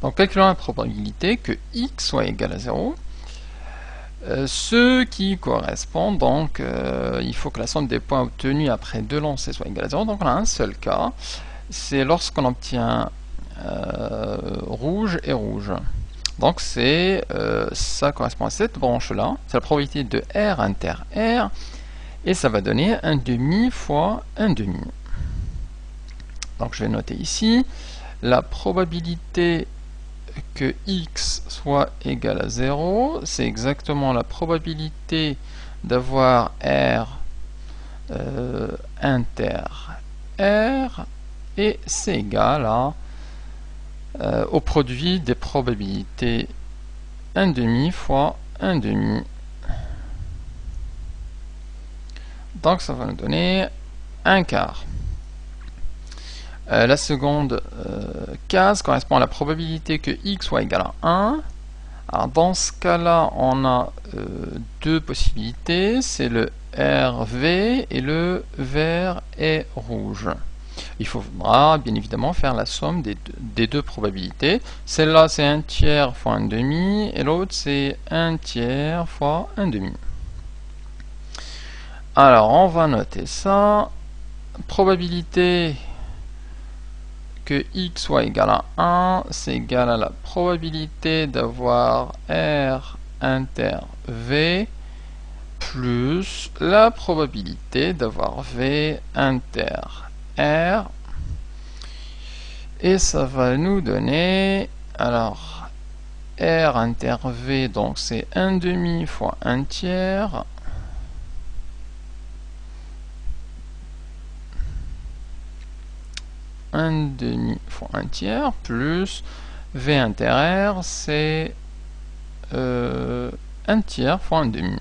Donc calculons la probabilité que x soit égal à 0, ce qui correspond donc, il faut que la somme des points obtenus après 2 lancers soit égale à 0, donc on a un seul cas, c'est lorsqu'on obtient rouge et rouge. Donc ça correspond à cette branche-là, c'est la probabilité de R inter R, et ça va donner 1 demi fois 1 demi. Donc je vais noter ici, la probabilité que x soit égal à 0, c'est exactement la probabilité d'avoir R inter R, et c'est égal à au produit des probabilités 1 demi fois 1 demi. Donc ça va nous donner 1 quart. La seconde case correspond à la probabilité que x soit égal à 1. Alors dans ce cas-là, on a deux possibilités, c'est le RV et le vert et rouge. Il faudra bien évidemment faire la somme des deux probabilités. Celle-là c'est 1 tiers fois 1 demi et l'autre c'est 1 tiers fois 1 demi. Alors on va noter ça. Probabilité que x soit égal à 1, c'est égal à la probabilité d'avoir R inter V plus la probabilité d'avoir V inter R, et ça va nous donner, alors R inter V, donc c'est 1 demi fois 1 tiers, fois 1 tiers, plus V inter R, c'est 1 tiers fois 1 demi.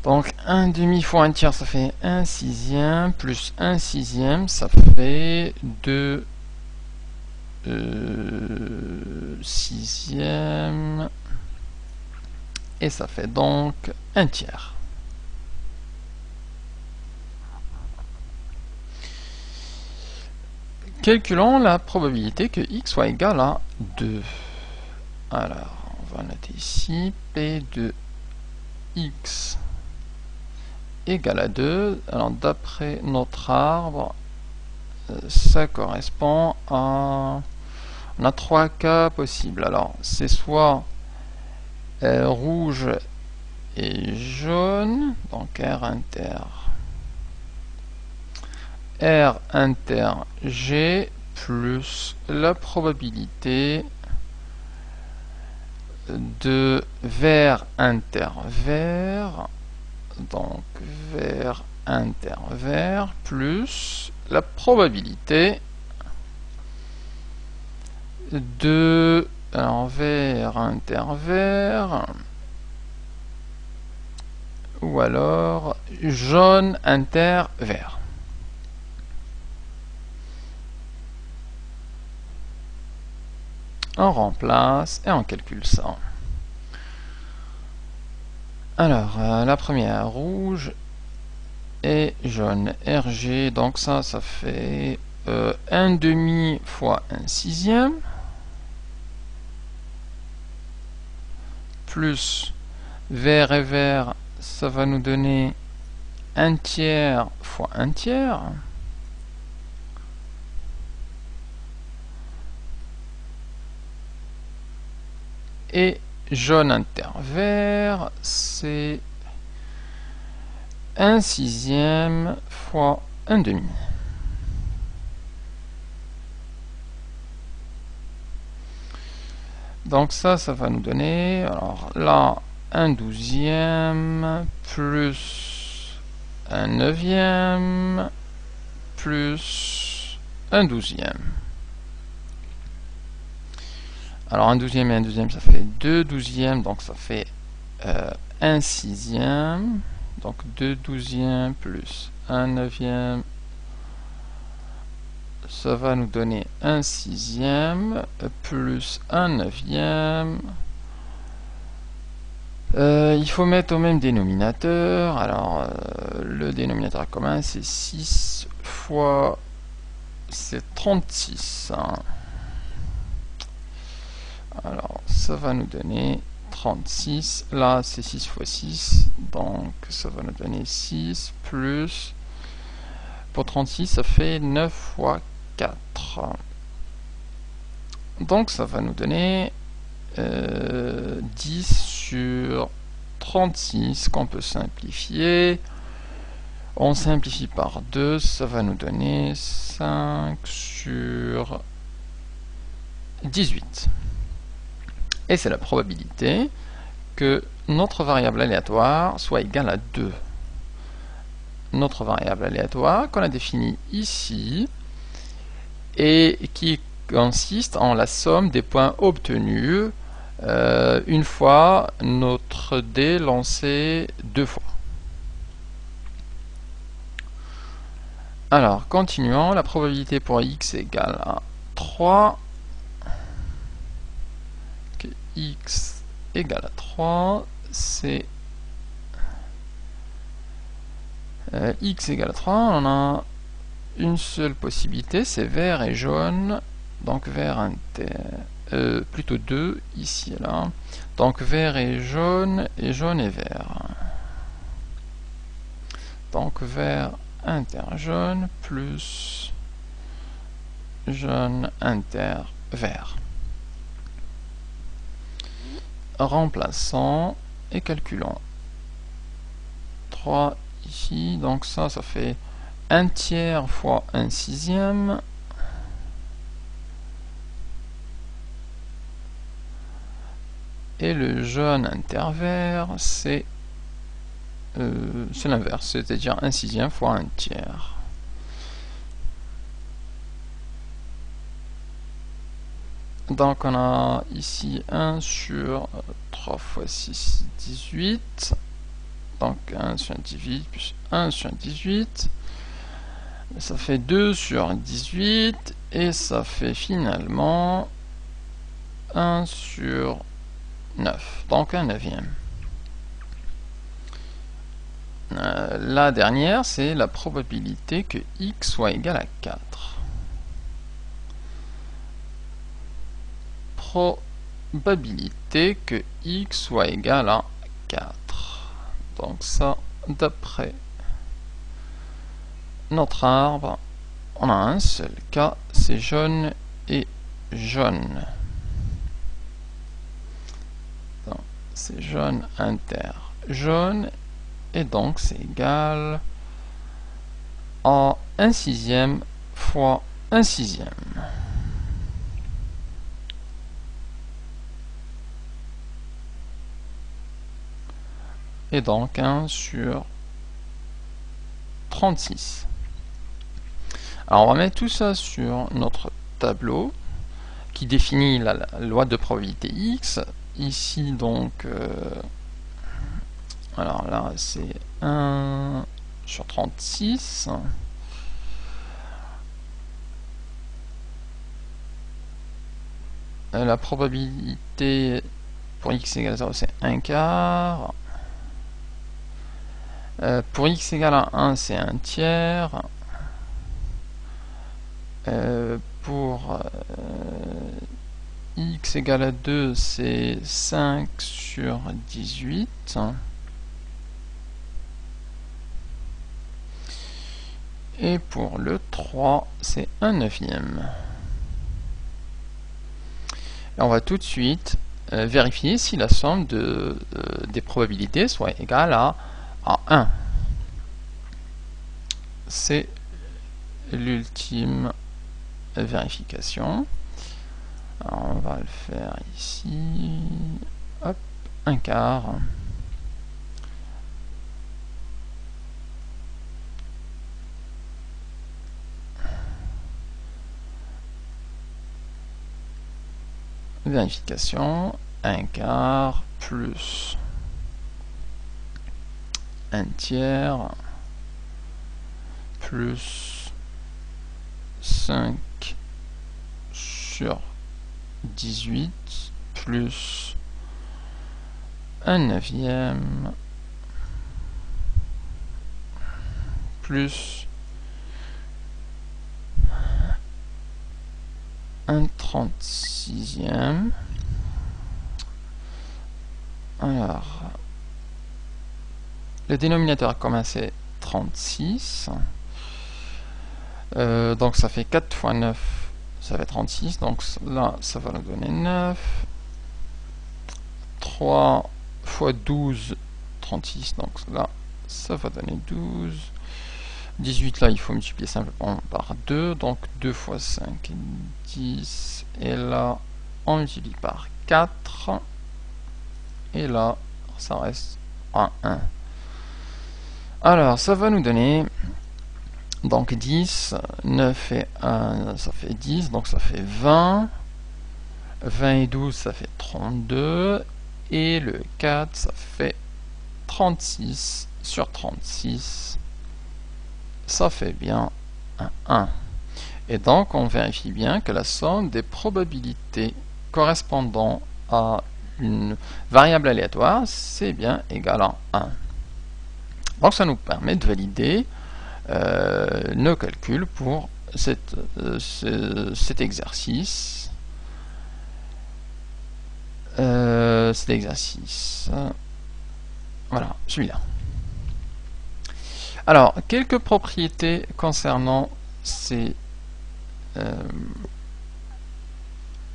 Donc 1 demi fois 1 tiers, ça fait 1 sixième, plus 1 sixième, ça fait 2 sixièmes, et ça fait donc 1 tiers. Calculons la probabilité que x soit égal à 2. Alors, on va noter ici P de x égale à 2. Alors, d'après notre arbre, ça correspond à... On a 3 cas possibles. Alors, c'est soit rouge et jaune, donc R inter G plus la probabilité de vert inter vert, donc vert inter vert plus la probabilité de vert inter vert, ou alors jaune inter vert. On remplace et on calcule ça. Alors, la première rouge et jaune RG, donc ça fait 1 demi fois 1 sixième, plus vert et vert, ça va nous donner 1 tiers fois 1 tiers, et jaune inter vert, c'est 1 sixième fois 1 demi. Donc ça va nous donner, alors là, 1 douzième plus 1 neuvième plus 1 douzième. Alors 1 douzième et 1 douzième, ça fait 2 douzièmes, donc ça fait 1 sixième. Donc 2 douzièmes plus 1 neuvième, ça va nous donner 1 sixième plus 1 neuvième Il faut mettre au même dénominateur. Alors, le dénominateur commun, c'est 6 fois... c'est 36. Hein. Alors, ça va nous donner 36. Là, c'est 6 fois 6. Donc, ça va nous donner 6 plus... Pour 36, ça fait 9 fois 4. Donc, ça va nous donner 10 sur 36 qu'on peut simplifier. On simplifie par 2, ça va nous donner 5 sur 18. Et c'est la probabilité que notre variable aléatoire soit égale à 2. Notre variable aléatoire qu'on a définie ici et qui consiste en la somme des points obtenus une fois notre dé lancé 2 fois. Alors, continuons. La probabilité pour x égale à 3. Que x égale à 3, c'est x égale à 3, on a une seule possibilité, c'est vert et jaune. Donc vert plutôt 2 ici et là. Donc vert et jaune et vert. Donc vert inter jaune plus jaune inter vert. Remplaçons et calculons. 3 ici, donc ça fait 1 tiers fois 1 sixième. Et le jaune intervers, c'est l'inverse, c'est-à-dire 1 sixième fois 1 tiers. Donc on a ici 1 sur 3 fois 6, 18. Donc 1 sur 18 plus 1 sur 18. Ça fait 2 sur 18. Et ça fait finalement 1 sur 9. Donc 1 neuvième. La dernière, c'est la probabilité que x soit égal à 4. Probabilité que x soit égal à 4. Donc ça, d'après notre arbre, on a un seul cas, c'est jaune et jaune. C'est jaune inter jaune, et donc c'est égal à 1 sixième fois 1 sixième. Et donc 1 sur 36. Alors on va mettre tout ça sur notre tableau qui définit la loi de probabilité x. Ici donc, alors là c'est 1 sur 36. La probabilité pour x égale à 0 c'est 1 quart. Pour x égale à 1, c'est 1 tiers. Pour x égale à 2, c'est 5 sur 18. Et pour le 3, c'est 1 neuvième. Et on va tout de suite vérifier si la somme des probabilités soit égale à 1. C'est l'ultime vérification. Alors on va le faire ici. Hop, 1 quart. Vérification, 1 quart plus 1 tiers plus 5 sur 18 plus 1 neuvième plus 1 36e. Alors, le dénominateur commun c'est 36. Donc ça fait 4 fois 9, ça fait 36. Donc là, ça va nous donner 9. 3 fois 12, 36. Donc là, ça va donner 12. 18 là, il faut multiplier simplement par 2. Donc 2 fois 5, 10. Et là, on multiplie par 4. Et là, ça reste à 1. Alors, ça va nous donner donc 10, 9 et 1, ça fait 10, donc ça fait 20. 20 et 12, ça fait 32. Et le 4, ça fait 36 sur 36. Ça fait bien un 1. Et donc, on vérifie bien que la somme des probabilités correspondant à une variable aléatoire, c'est bien égal à 1. Donc, ça nous permet de valider nos calculs pour cet exercice. Voilà, celui-là. Alors, quelques propriétés concernant ces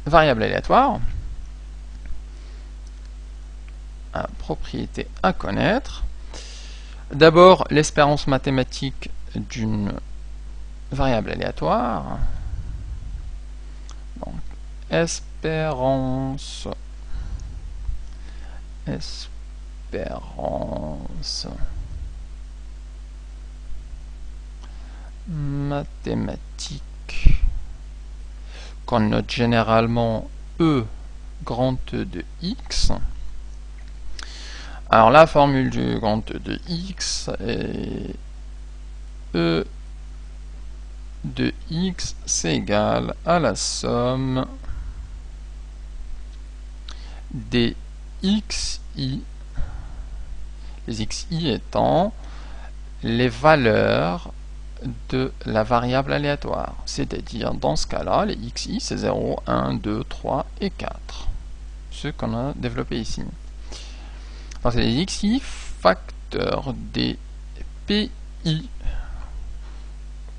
variables aléatoires. Propriété à connaître. D'abord, l'espérance mathématique d'une variable aléatoire. Donc, espérance mathématique qu'on note généralement E grand E de x. Alors la formule du grand E de x est E de x, c'est égal à la somme des xi, les xi étant les valeurs de la variable aléatoire, c'est-à-dire dans ce cas-là, les xi c'est 0, 1, 2, 3 et 4, ce qu'on a développé ici. Donc c'est les xi facteurs des pi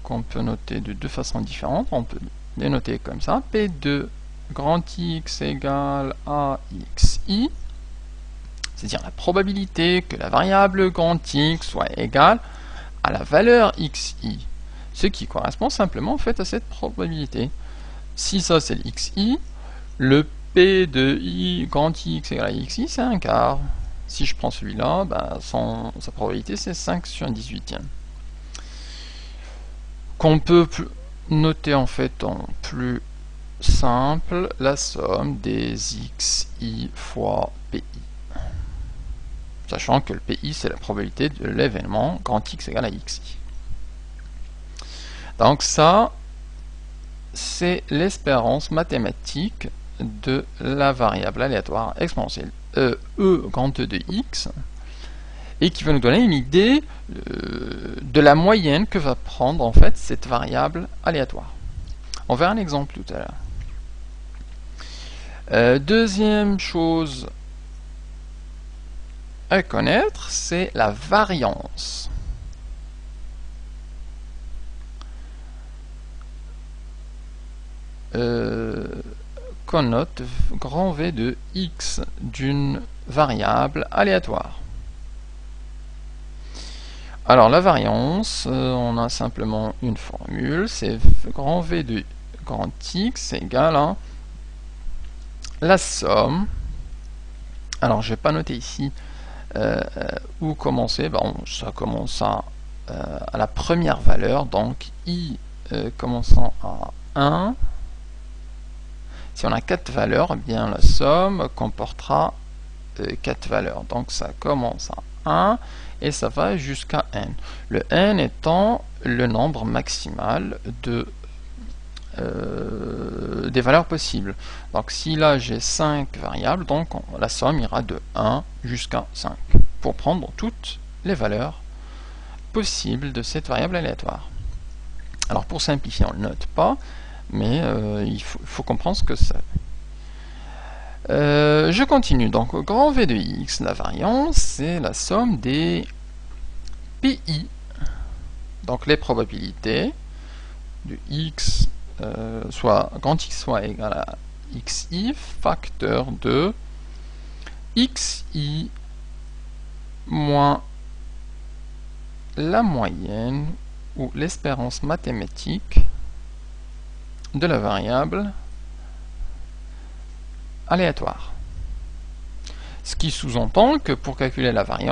qu'on peut noter de deux façons différentes. On peut les noter comme ça, p2 grand X égale à xi, c'est-à-dire la probabilité que la variable grand X soit égale à la valeur xi, ce qui correspond simplement en fait à cette probabilité. Si ça c'est le xi, le p de i grand X égale à xi c'est un quart. Si je prends celui-là, bah, sa probabilité c'est 5 sur 18e. Qu'on peut noter en fait en plus simple la somme des xi fois pi. Sachant que le pi c'est la probabilité de l'événement grand X égale à xi. Donc ça, c'est l'espérance mathématique de la variable aléatoire exponentielle E grand E de x, et qui va nous donner une idée de la moyenne que va prendre en fait cette variable aléatoire. On verra un exemple tout à l'heure. Deuxième chose à connaître, c'est la variance. Qu'on note grand V de x d'une variable aléatoire. Alors la variance, on a simplement une formule, c'est grand V de grand X égale à la somme. Alors je vais pas noter ici où commencer. Bon, ça commence à la première valeur, donc i commençant à 1. Si on a 4 valeurs, eh bien la somme comportera 4 valeurs. Donc ça commence à 1 et ça va jusqu'à n. Le n étant le nombre maximal de des valeurs possibles. Donc si là j'ai 5 variables, donc la somme ira de 1 jusqu'à 5 pour prendre toutes les valeurs possibles de cette variable aléatoire. Alors pour simplifier, on ne le note pas, mais il faut comprendre ce que c'est. Je continue. Donc au grand V de x, la variance, c'est la somme des PI. Donc les probabilités de x, soit grand x soit égal à xi, facteur de xi moins la moyenne ou l'espérance mathématique de la variable aléatoire. Ce qui sous-entend que pour calculer la variance,